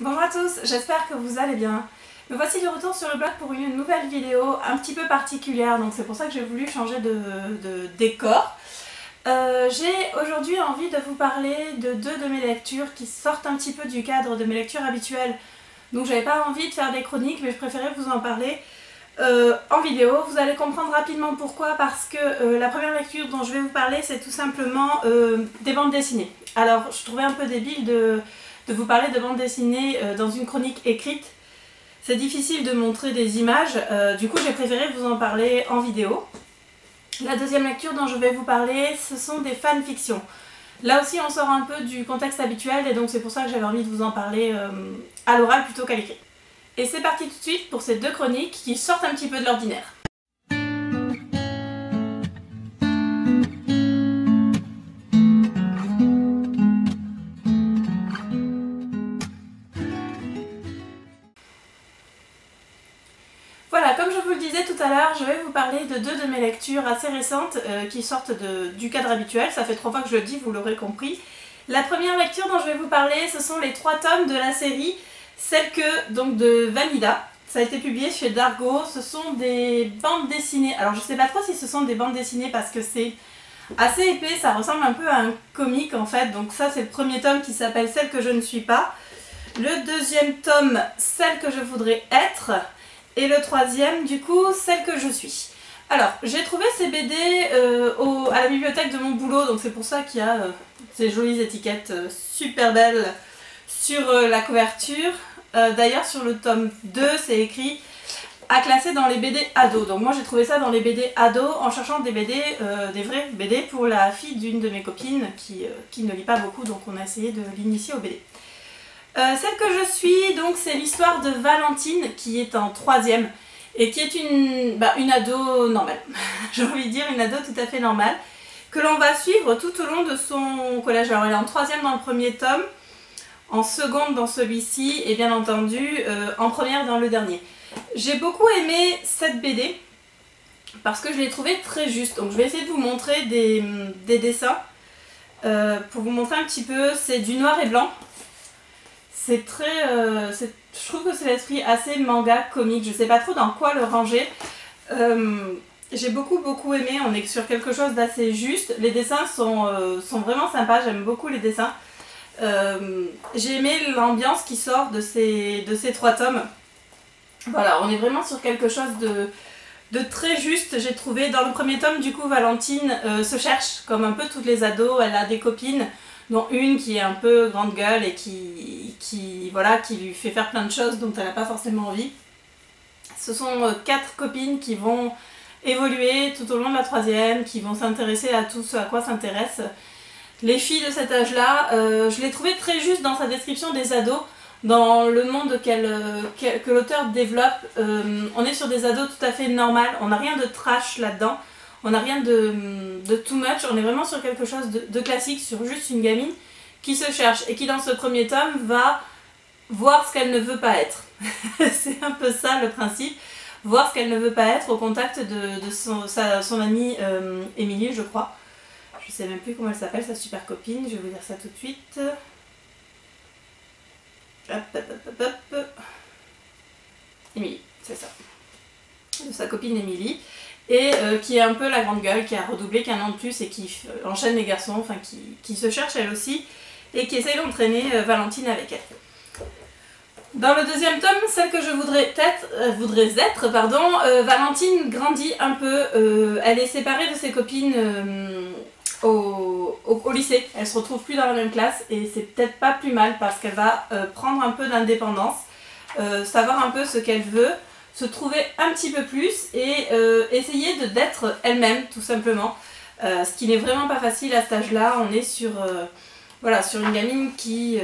Bonjour à tous, j'espère que vous allez bien. Me voici de retour sur le blog pour une nouvelle vidéo un petit peu particulière, donc c'est pour ça que j'ai voulu changer de décor. J'ai aujourd'hui envie de vous parler de deux de mes lectures qui sortent un petit peu du cadre de mes lectures habituelles. Donc j'avais pas envie de faire des chroniques, mais je préférais vous en parler en vidéo. Vous allez comprendre rapidement pourquoi, parce que la première lecture dont je vais vous parler, c'est tout simplement des bandes dessinées. Alors je trouvais un peu débile de vous parler de bandes dessinées dans une chronique écrite. C'est difficile de montrer des images, du coup j'ai préféré vous en parler en vidéo. La deuxième lecture dont je vais vous parler, ce sont des fanfictions. Là aussi on sort un peu du contexte habituel et donc c'est pour ça que j'avais envie de vous en parler à l'oral plutôt qu'à l'écrit. Et c'est parti tout de suite pour ces deux chroniques qui sortent un petit peu de l'ordinaire. Voilà, comme je vous le disais tout à l'heure, je vais vous parler de deux de mes lectures assez récentes qui sortent du cadre habituel. Ça fait 3 fois que je le dis, vous l'aurez compris. La première lecture dont je vais vous parler, ce sont les 3 tomes de la série, celle donc de Vanilla. Ça a été publié chez Dargo. Ce sont des bandes dessinées. Alors je sais pas trop si ce sont des bandes dessinées parce que c'est assez épais, ça ressemble un peu à un comic en fait. Donc ça c'est le premier tome qui s'appelle Celle que je ne suis pas. Le deuxième tome, Celle que je voudrais être. Et le troisième, du coup, Celle que je suis. Alors, j'ai trouvé ces BD à la bibliothèque de mon boulot, donc c'est pour ça qu'il y a ces jolies étiquettes super belles sur la couverture. D'ailleurs, sur le tome 2, c'est écrit à classer dans les BD ados. Donc moi, j'ai trouvé ça dans les BD ados en cherchant des BD, des vrais BD pour la fille d'une de mes copines qui ne lit pas beaucoup, donc on a essayé de l'initier au BD. Celle que je suis, donc c'est l'histoire de Valentine qui est en 3e et qui est une ado normale. J'ai envie de dire une ado tout à fait normale que l'on va suivre tout au long de son collège. Alors elle est en 3e dans le premier tome, en 2e dans celui-ci et bien entendu en 1re dans le dernier. J'ai beaucoup aimé cette BD parce que je l'ai trouvée très juste. Donc je vais essayer de vous montrer des dessins pour vous montrer un petit peu. C'est du noir et blanc. C'est très... je trouve que c'est l'esprit assez manga comique, je sais pas trop dans quoi le ranger. J'ai beaucoup aimé, on est sur quelque chose d'assez juste. Les dessins sont vraiment sympas, j'aime beaucoup les dessins. J'ai aimé l'ambiance qui sort de ces 3 tomes. Voilà, on est vraiment sur quelque chose de très juste, j'ai trouvé. Dans le premier tome, du coup, Valentine se cherche, comme un peu toutes les ados, elle a des copines, dont une qui est un peu grande gueule et qui lui fait faire plein de choses dont elle n'a pas forcément envie. Ce sont 4 copines qui vont évoluer tout au long de la 3e, qui vont s'intéresser à tout ce à quoi s'intéressent les filles de cet âge-là. Je l'ai trouvé très juste dans sa description des ados, dans le monde que l'auteur développe. On est sur des ados tout à fait normales, on n'a rien de trash là-dedans. On n'a rien de too much, on est vraiment sur quelque chose de classique, sur juste une gamine qui se cherche et qui dans ce premier tome va voir ce qu'elle ne veut pas être. C'est un peu ça le principe, voir ce qu'elle ne veut pas être au contact de son amie Émilie, je crois. Je sais même plus comment elle s'appelle, sa super copine, je vais vous dire ça tout de suite. Hop. Émilie, c'est ça. De sa copine Émilie. Et qui est un peu la grande gueule, qui a redoublé qu'un an de plus et qui enchaîne les garçons, enfin qui se cherche elle aussi, et qui essaye d'entraîner Valentine avec elle. Dans le deuxième tome, Celle que je voudrais être, Valentine grandit un peu, elle est séparée de ses copines au lycée, elle se retrouve plus dans la même classe, et c'est peut-être pas plus mal parce qu'elle va prendre un peu d'indépendance, savoir un peu ce qu'elle veut, se trouver un petit peu plus et essayer d'être elle-même tout simplement. Ce qui n'est vraiment pas facile à cet âge-là. On est sur une gamine qui,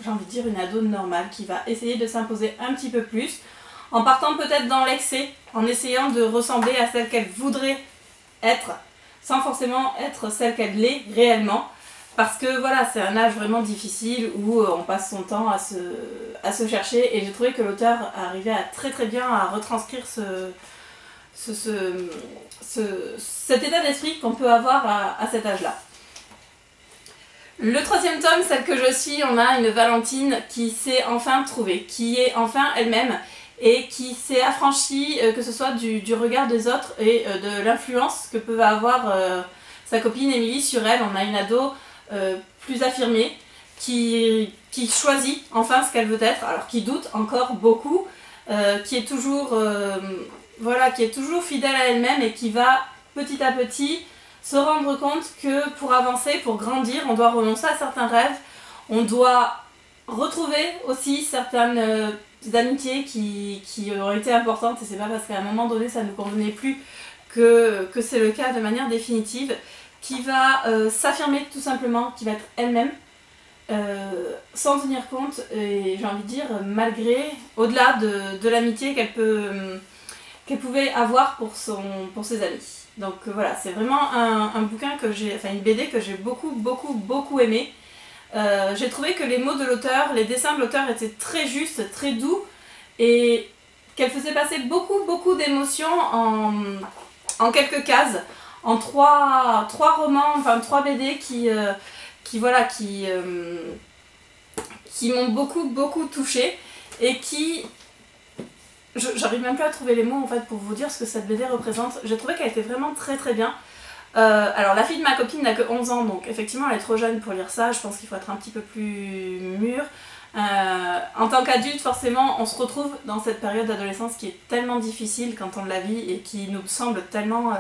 j'ai envie de dire une ado normale, qui va essayer de s'imposer un petit peu plus, en partant peut-être dans l'excès, en essayant de ressembler à celle qu'elle voudrait être, sans forcément être celle qu'elle est réellement. Parce que voilà, c'est un âge vraiment difficile où on passe son temps à se chercher, et j'ai trouvé que l'auteur arrivait à très bien à retranscrire cet état d'esprit qu'on peut avoir à cet âge-là. Le troisième tome, celle que je suis, on a une Valentine qui s'est enfin trouvée, qui est enfin elle-même et qui s'est affranchie, que ce soit du regard des autres et de l'influence que peut avoir sa copine Émilie sur elle. On a une ado plus affirmée qui choisit enfin ce qu'elle veut être, alors qui doute encore beaucoup, qui est toujours, voilà, qui est toujours fidèle à elle-même et qui va petit à petit se rendre compte que pour avancer, pour grandir, on doit renoncer à certains rêves, on doit retrouver aussi certaines amitiés qui ont été importantes, et c'est pas parce qu'à un moment donné ça ne nous convenait plus que c'est le cas de manière définitive, qui va s'affirmer tout simplement, qui va être elle-même, sans tenir compte, et j'ai envie de dire malgré, au-delà de l'amitié qu'elle pouvait avoir pour ses amis. Donc voilà, c'est vraiment un bouquin une BD que j'ai beaucoup aimé. J'ai trouvé que les mots de l'auteur, les dessins de l'auteur étaient très justes, très doux, et qu'elle faisait passer beaucoup d'émotions en quelques cases, en trois romans, enfin 3 BD qui m'ont beaucoup touchée et qui... J'arrive même plus à trouver les mots en fait pour vous dire ce que cette BD représente. J'ai trouvé qu'elle était vraiment très bien. Alors la fille de ma copine n'a que 11 ans, donc effectivement elle est trop jeune pour lire ça, je pense qu'il faut être un petit peu plus mûr. En tant qu'adulte, forcément, on se retrouve dans cette période d'adolescence qui est tellement difficile quand on la vit et qui nous semble tellement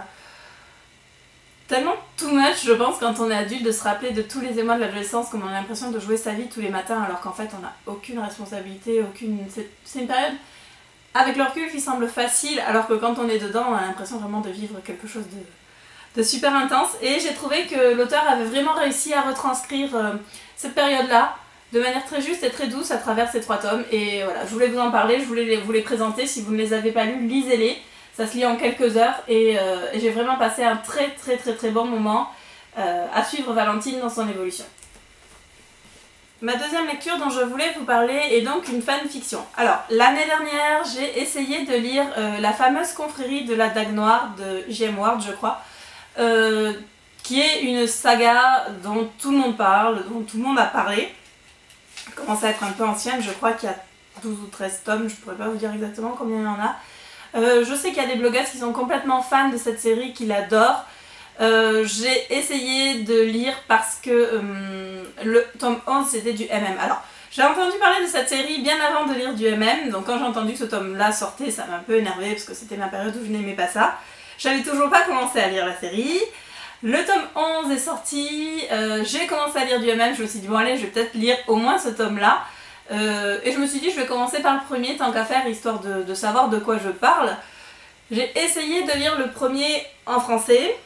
too much, je pense, quand on est adulte, de se rappeler de tous les émois de l'adolescence, comme on a l'impression de jouer sa vie tous les matins, alors qu'en fait on n'a aucune responsabilité, c'est une période avec le recul qui semble facile, alors que quand on est dedans, on a l'impression vraiment de vivre quelque chose de super intense. Et j'ai trouvé que l'auteur avait vraiment réussi à retranscrire cette période-là de manière très juste et très douce à travers ces 3 tomes. Et voilà, je voulais vous en parler, je voulais vous les présenter. Si vous ne les avez pas lus, lisez-les. Ça se lit en quelques heures et j'ai vraiment passé un très bon moment à suivre Valentine dans son évolution. Ma deuxième lecture dont je voulais vous parler est donc une fanfiction. Alors, l'année dernière, j'ai essayé de lire la fameuse confrérie de la Dague Noire de J.M. Ward, je crois, qui est une saga dont tout le monde parle, dont tout le monde a parlé. Elle commence à être un peu ancienne, je crois qu'il y a 12 ou 13 tomes, je pourrais pas vous dire exactement combien il y en a. Je sais qu'il y a des blogueuses qui sont complètement fans de cette série, qui l'adorent. J'ai essayé de lire parce que le tome 11 c'était du MM. Alors j'ai entendu parler de cette série bien avant de lire du MM, donc quand j'ai entendu que ce tome là sortait, ça m'a un peu énervé parce que c'était ma période où je n'aimais pas ça. J'avais toujours pas commencé à lire la série. Le tome 11 est sorti, j'ai commencé à lire du MM, je me suis dit bon allez, je vais peut-être lire au moins ce tome là. Et je me suis dit je vais commencer par le premier tant qu'à faire, histoire de savoir de quoi je parle. J'ai essayé de lire le premier en français.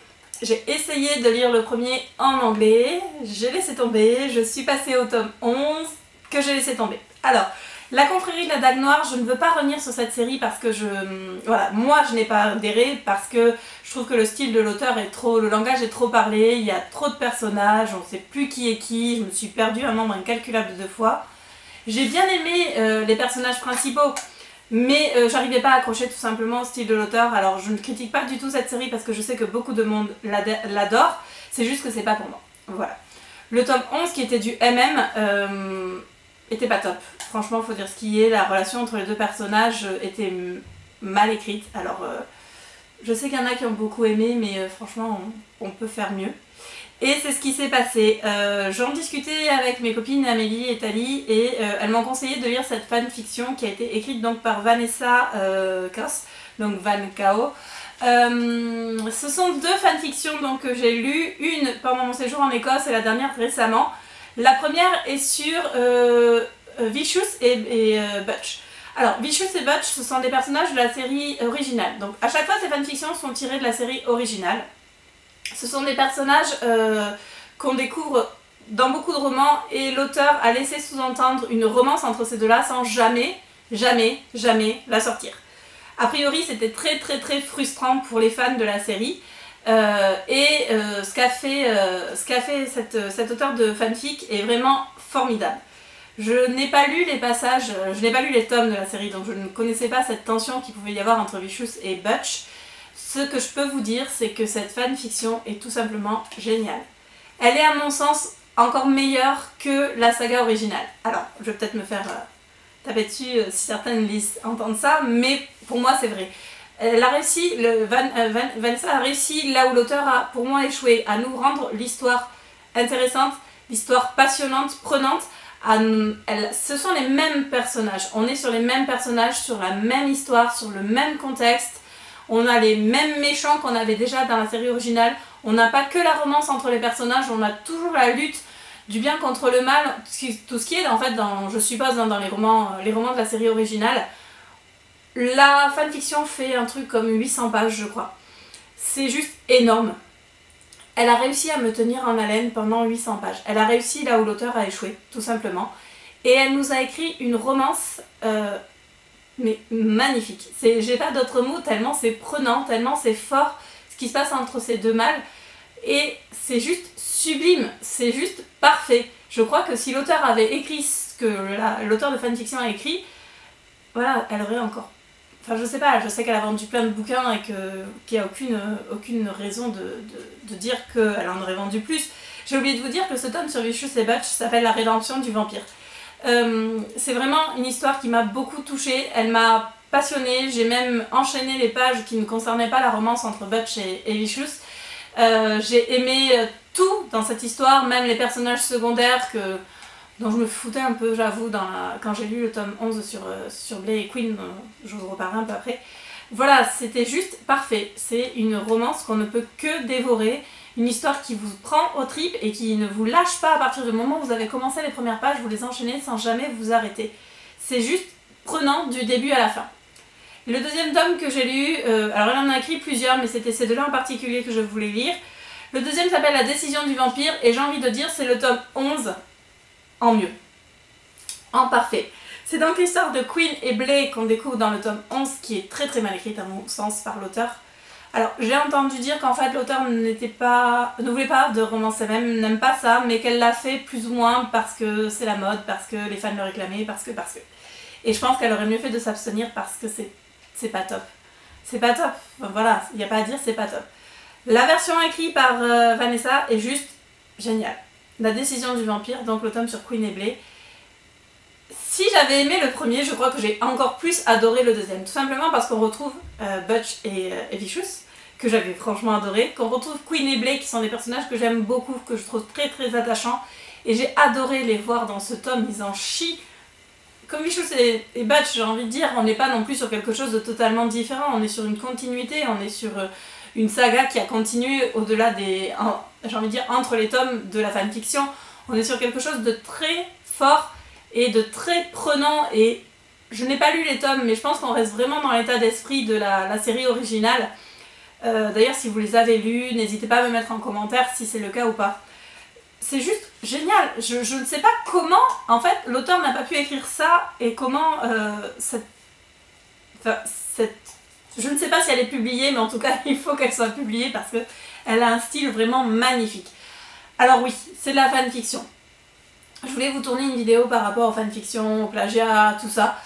J'ai essayé de lire le premier en anglais, j'ai laissé tomber, je suis passée au tome 11 que j'ai laissé tomber. Alors, la confrérie de la Dague Noire, je ne veux pas revenir sur cette série parce que voilà, moi je n'ai pas adhéré parce que je trouve que le style de l'auteur est trop, le langage est trop parlé, il y a trop de personnages, on ne sait plus qui est qui, je me suis perdue un nombre incalculable de fois. J'ai bien aimé les personnages principaux. Mais j'arrivais pas à accrocher tout simplement au style de l'auteur. Alors je ne critique pas du tout cette série parce que je sais que beaucoup de monde l'adore. C'est juste que c'est pas pour moi. Voilà. Le tome 11 qui était du MM était pas top. Franchement, faut dire ce qui est. La relation entre les deux personnages était mal écrite. Alors je sais qu'il y en a qui ont beaucoup aimé, mais franchement on peut faire mieux. Et c'est ce qui s'est passé. J'en discutais avec mes copines Amélie et Thalie et elles m'ont conseillé de lire cette fanfiction qui a été écrite donc par Vanessa Kos, donc Van Kao. Ce sont 2 fanfictions donc, que j'ai lues, une pendant mon séjour en Écosse et la dernière récemment. La première est sur Vicious et Butch. Alors, Vicious et Butch, ce sont des personnages de la série originale. Donc à chaque fois ces fanfictions sont tirées de la série originale. Ce sont des personnages qu'on découvre dans beaucoup de romans et l'auteur a laissé sous-entendre une romance entre ces deux-là sans jamais la sortir. A priori, c'était très frustrant pour les fans de la série ce qu'a fait cet auteur de fanfic est vraiment formidable. Je n'ai pas lu les passages, je n'ai pas lu les tomes de la série, donc je ne connaissais pas cette tension qu'il pouvait y avoir entre Vicious et Butch. Ce que je peux vous dire, c'est que cette fanfiction est tout simplement géniale. Elle est à mon sens encore meilleur que la saga originale. Alors, je vais peut-être me faire taper dessus si certaines entendent ça, mais pour moi c'est vrai. Elle a réussi, Vanessa a réussi là où l'auteur a pour moi échoué, à nous rendre l'histoire intéressante, l'histoire passionnante, prenante. Ce sont les mêmes personnages, on est sur les mêmes personnages, sur la même histoire, sur le même contexte. On a les mêmes méchants qu'on avait déjà dans la série originale. On n'a pas que la romance entre les personnages, on a toujours la lutte du bien contre le mal, tout ce qui est en fait dans, je suppose, dans les romans de la série originale. La fanfiction fait un truc comme 800 pages, je crois. C'est juste énorme. Elle a réussi à me tenir en haleine pendant 800 pages. Elle a réussi là où l'auteur a échoué, tout simplement. Et elle nous a écrit une romance, mais magnifique. J'ai pas d'autres mots, tellement c'est prenant, tellement c'est fort ce qui se passe entre ces deux mâles. Et c'est juste sublime, c'est juste parfait. Je crois que si l'auteur avait écrit ce que l'auteur de fanfiction a écrit, voilà, elle aurait encore... Enfin, je sais pas, je sais qu'elle a vendu plein de bouquins et qu'il n'y a aucune raison de dire qu'elle en aurait vendu plus. J'ai oublié de vous dire que ce tome sur Vicious et Butch s'appelle La rédemption du vampire. C'est vraiment une histoire qui m'a beaucoup touchée, elle m'a passionnée, j'ai même enchaîné les pages qui ne concernaient pas la romance entre Butch et Vicious. J'ai aimé tout dans cette histoire, même les personnages secondaires dont je me foutais un peu, j'avoue, quand j'ai lu le tome 11 sur Blay et Quinn, je vous reparlerai un peu après. Voilà, c'était juste parfait. C'est une romance qu'on ne peut que dévorer, une histoire qui vous prend aux tripes et qui ne vous lâche pas à partir du moment où vous avez commencé les premières pages, vous les enchaînez sans jamais vous arrêter. C'est juste prenant du début à la fin. Le deuxième tome que j'ai lu, alors elle en a écrit plusieurs, mais c'était ces deux-là en particulier que je voulais lire. Le deuxième s'appelle La décision du vampire et j'ai envie de dire c'est le tome 11 en mieux, en parfait. C'est donc l'histoire de Quinn et Blay qu'on découvre dans le tome 11 qui est très très mal écrite à mon sens par l'auteur. Alors j'ai entendu dire qu'en fait l'auteur ne voulait pas de romance elle-même, n'aime pas ça, mais qu'elle l'a fait plus ou moins parce que c'est la mode, parce que les fans le réclamaient, parce que... Et je pense qu'elle aurait mieux fait de s'abstenir parce que c'est pas top. C'est pas top, enfin, voilà, il n'y a pas à dire, c'est pas top. La version écrite par Vanessa est juste géniale. La décision du vampire, donc le tome sur Quinn et Blay. Si j'avais aimé le premier, je crois que j'ai encore plus adoré le deuxième. Tout simplement parce qu'on retrouve Butch et Vicious, que j'avais franchement adoré. Qu'on retrouve Quinn et Blay, qui sont des personnages que j'aime beaucoup, que je trouve très très attachants. Et j'ai adoré les voir dans ce tome, ils en chient. Comme Vicious et Butch, j'ai envie de dire, on n'est pas non plus sur quelque chose de totalement différent. On est sur une continuité, on est sur une saga qui a continué au-delà des... j'ai envie de dire, entre les tomes de la fanfiction. On est sur quelque chose de très fort et de très prenant. Et je n'ai pas lu les tomes, mais je pense qu'on reste vraiment dans l'état d'esprit de la série originale. D'ailleurs, si vous les avez lus, n'hésitez pas à me mettre en commentaire si c'est le cas ou pas. C'est juste génial. Je ne sais pas comment, en fait, l'auteur n'a pas pu écrire ça et comment je ne sais pas si elle est publiée, mais en tout cas, il faut qu'elle soit publiée parce qu'elle a un style vraiment magnifique. Alors oui, c'est de la fanfiction. Je voulais vous tourner une vidéo par rapport aux fanfictions, au plagiat, tout ça.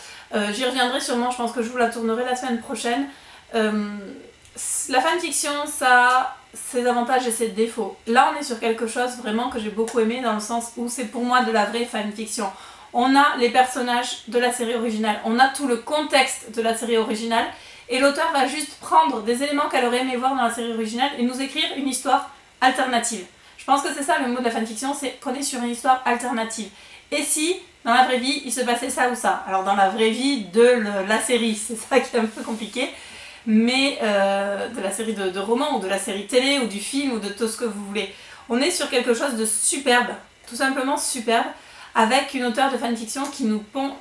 J'y reviendrai sûrement, je pense que je vous la tournerai la semaine prochaine. La fanfiction, ça a ses avantages et ses défauts. Là, on est sur quelque chose vraiment que j'ai beaucoup aimé dans le sens où c'est pour moi de la vraie fanfiction. On a les personnages de la série originale, on a tout le contexte de la série originale et l'auteur va juste prendre des éléments qu'elle aurait aimé voir dans la série originale et nous écrire une histoire alternative. Je pense que c'est ça le mot de la fanfiction, c'est qu'on est sur une histoire alternative. Et si, dans la vraie vie, il se passait ça ou ça? Alors dans la vraie vie de la série, c'est ça qui est un peu compliqué, mais de la série de romans ou de la série télé ou du film ou de tout ce que vous voulez. On est sur quelque chose de superbe, tout simplement superbe, avec une auteure de fanfiction qui nous pond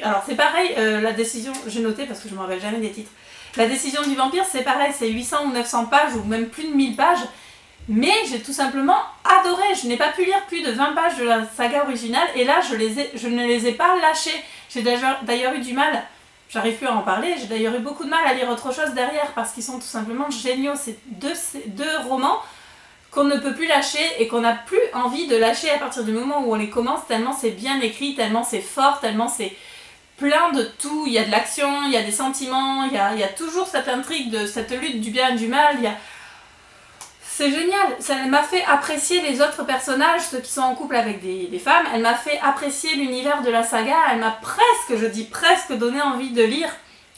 alors c'est pareil, la décision, j'ai noté parce que je ne me rappelle jamais des titres. La décision du vampire, c'est pareil, c'est 800 ou 900 pages ou même plus de 1000 pages. Mais j'ai tout simplement adoré. Je n'ai pas pu lire plus de 20 pages de la saga originale et là je ne les ai pas lâchées. J'ai d'ailleurs eu du mal, j'arrive plus à en parler, j'ai d'ailleurs eu beaucoup de mal à lire autre chose derrière parce qu'ils sont tout simplement géniaux. C'est deux romans qu'on ne peut plus lâcher et qu'on n'a plus envie de lâcher à partir du moment où on les commence, tellement c'est bien écrit, tellement c'est fort, tellement c'est plein de tout. Il y a de l'action, il y a des sentiments, il y a toujours cette intrigue de cette lutte du bien et du mal. C'est génial, ça m'a fait apprécier les autres personnages, ceux qui sont en couple avec des femmes, elle m'a fait apprécier l'univers de la saga, elle m'a presque, je dis presque, donné envie de lire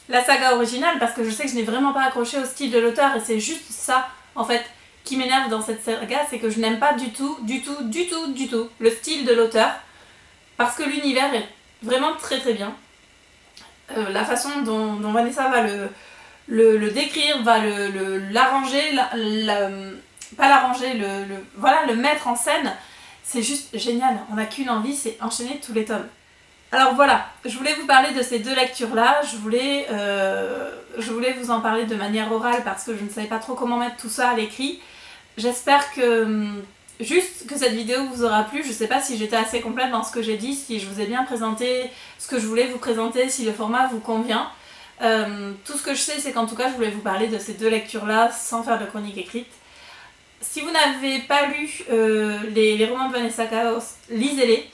la saga originale parce que je sais que je n'ai vraiment pas accroché au style de l'auteur et c'est juste ça en fait qui m'énerve dans cette saga, c'est que je n'aime pas du tout le style de l'auteur parce que l'univers est vraiment très très bien. La façon dont Vanessa va le décrire, va l'arranger, pas l'arranger, voilà, le mettre en scène, c'est juste génial. On n'a qu'une envie, c'est enchaîner tous les tomes. Alors voilà, je voulais vous parler de ces deux lectures-là, je voulais vous en parler de manière orale parce que je ne savais pas trop comment mettre tout ça à l'écrit. J'espère que juste que cette vidéo vous aura plu, je ne sais pas si j'étais assez complète dans ce que j'ai dit, si je vous ai bien présenté ce que je voulais vous présenter, si le format vous convient. Tout ce que je sais, c'est qu'en tout cas je voulais vous parler de ces deux lectures-là sans faire de chronique écrite. Si vous n'avez pas lu les romans de Vanessa Chaos, lisez-les.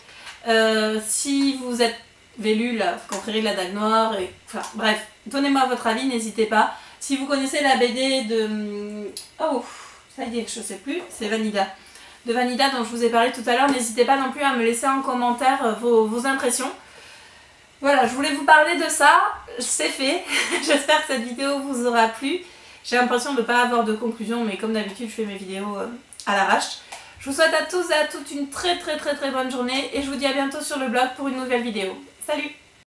Si vous avez lu La Confrérie de la Dague Noire, enfin bref, donnez-moi votre avis, n'hésitez pas. Si vous connaissez la BD de... Oh, ça y est, je sais plus, c'est Vanilla. De Vanilla dont je vous ai parlé tout à l'heure, n'hésitez pas non plus à me laisser en commentaire vos impressions. Voilà, je voulais vous parler de ça, c'est fait. J'espère que cette vidéo vous aura plu. J'ai l'impression de ne pas avoir de conclusion, mais comme d'habitude, je fais mes vidéos à l'arrache. Je vous souhaite à tous et à toutes une très bonne journée et je vous dis à bientôt sur le blog pour une nouvelle vidéo. Salut!